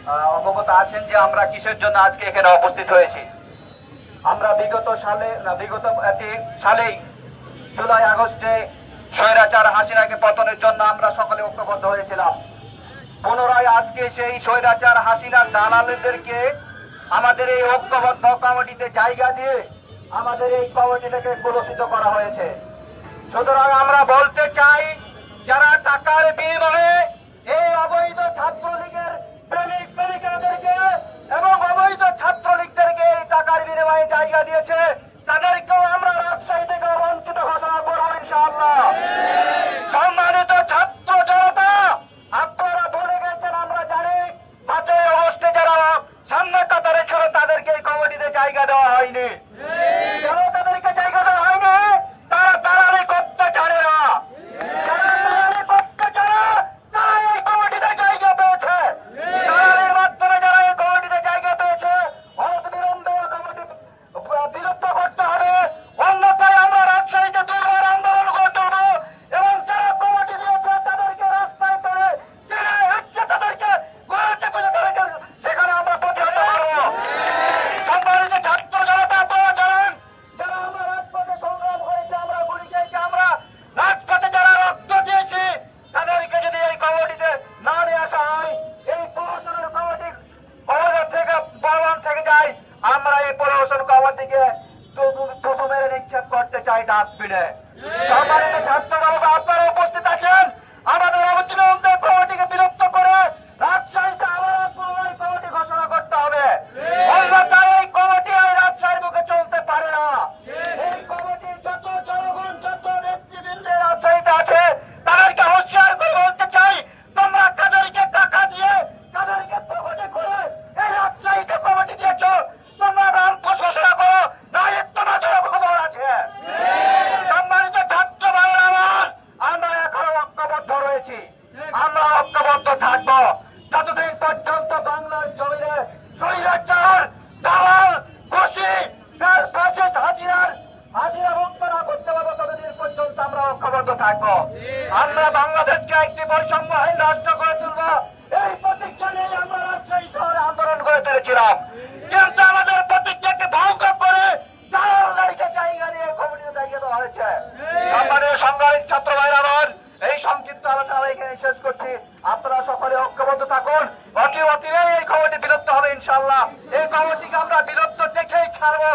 অবগত আছেন যে আমরা কিসের জন্য আজকে এখানে উপস্থিত হয়েছি। আমরা বিগত সালেই জুলাই আগস্টে স্বৈরাচার হাসিনাকে পতনের জন্য আমরা সকলে ঐক্যবদ্ধ হয়েছিলাম। পুনরায় আজকে সেই স্বৈরাচার হাসিনার দালালদেরকে আমাদের এই ঐক্যবদ্ধ কমিটিতে জায়গা দিয়ে আমাদের এই কমিটিটাকে কলুষিত করা হয়েছে। সুতরাং আমরা বলতে চাই, যারা টাকার বিনিময়ে এই অবৈধ ছাত্রলীগের প্রেমিক প্রেমিকাদেরকে এবং অবৈধ ছাত্রলীগদেরকে এই টাকার বিনিময়ে জায়গা দিয়েছে, তাদেরকেও আমরা রাজশাহী থেকে বঞ্চিত ঘোষণা করবো ইনশাআল্লাহ। সম্মানিত ছাত্র জনতা, আপনারা ভুলে গেছেন, আমরা জানি 5ই আগস্টে যারা সামনে কাতারে ছিল তাদেরকে এই কমিটিতে জায়গা দেওয়া হয়নি। কেন তাদেরকে জায়গা দেওয়া হয়নি? তারা দালালি করতে জানে না। যারা দালালি করতে জানে তারা এই কমিটিতে জায়গা পেয়েছে। দালালির মাধ্যমে যারা এই কমিটিতে জায়গা পেয়েছে, অনতিবিলম্বে কমিটি বিলুপ্ত করতে হবে। অন্যথায় আমরা রাজশাহীতে দুর্বার আন্দোলন করে তুলব এবং যারা কমিটি দিয়েছে তাদেরকে রাস্তায় পেলে তাদেরকে গড়েছে পেলে তাদেরকে সেখানে আমরা প্রতিহত করব। সম্মানিত ছাত্র জনতা, আপনারা জানেন, যারা আমরা রাজপথে সংগ্রাম করেছি, আমরা গুলি খেয়েছি, আমরা রাজপথে যারা রক্ত দিয়েছি, তাদেরকে যদি এই কমিটিতে না নিয়ে আসা হয়, এই প্রশাসনের কমিটি অবদান থেকে বলবান থেকে যায়, আমরা এই প্রশাসন কমিটিকে দুধু মেরে নিক্ষেপ করতে চাই ডাস্টবিনে। সম্মানিত ছাত্র জনতা, আপনারা উপস্থিত আছেন, আমাদের অবতীর্ণ কমিটিকে বিলুপ্ত করে রাজশাহীতে আবার পুনরায় কমিটি ঘোষণা করতে হবে। অন্যথায় এই কমিটি এই রাজশাহীর বুকে চলতে পারে না। এই কমিটির যত জনগণ, যত নেতৃবৃন্দ রাজশাহীতে আছে, তাদেরকে হুঁশিয়ার করে বলতে চাই, তোমরা কাদেরকে টাকা দিয়ে, কাদেরকে পকেটে করে এই রাজশাহীতে কমিটি দিয়েছ, তোমরা নাম ঘোষণা করো, না এর তোমাদের খবর আছে। সম্মানিত ছাত্র ভাইয়ের আমার, আমরা এখনো ঐক্যবদ্ধ রয়েছি, আমরা ঐক্যবদ্ধ থাকবো যতদিন পর্যন্ত বাংলার জমিনে স্বৈরাচার, দালাল, ঘুষি, ফ্যাসিস্ট হাসিনা মুক্ত না করতে পারবো, ততদিন পর্যন্ত আমরা ঐক্যবদ্ধ থাকবো। আমরা বাংলাদেশকে একটি বৈষম্যহীন রাষ্ট্র করে তুলবো, এই প্রতিজ্ঞা নিয়ে আমরা রাজশাহী শহরে আন্দোলন করে তুলেছিলাম। কিন্তু আমাদের প্রতিজ্ঞাকে ভঙ্গ করে দালালদেরকে জায়গা দিয়ে কমিটিতে জায়গা দেওয়া হয়েছে। সম্মানীয় সংগ্রামী ছাত্র ভাইরা আমার, এই সংক্ষিপ্ত আলোচনা এখানে শেষ করছি। আপনারা সকলে ঐক্যবদ্ধ থাকুন। অচিরেই এই কমিটি বিলুপ্ত হবে ইনশাআল্লাহ। এই কমিটিকে আমরা বিলুপ্ত দেখেই ছাড়বো।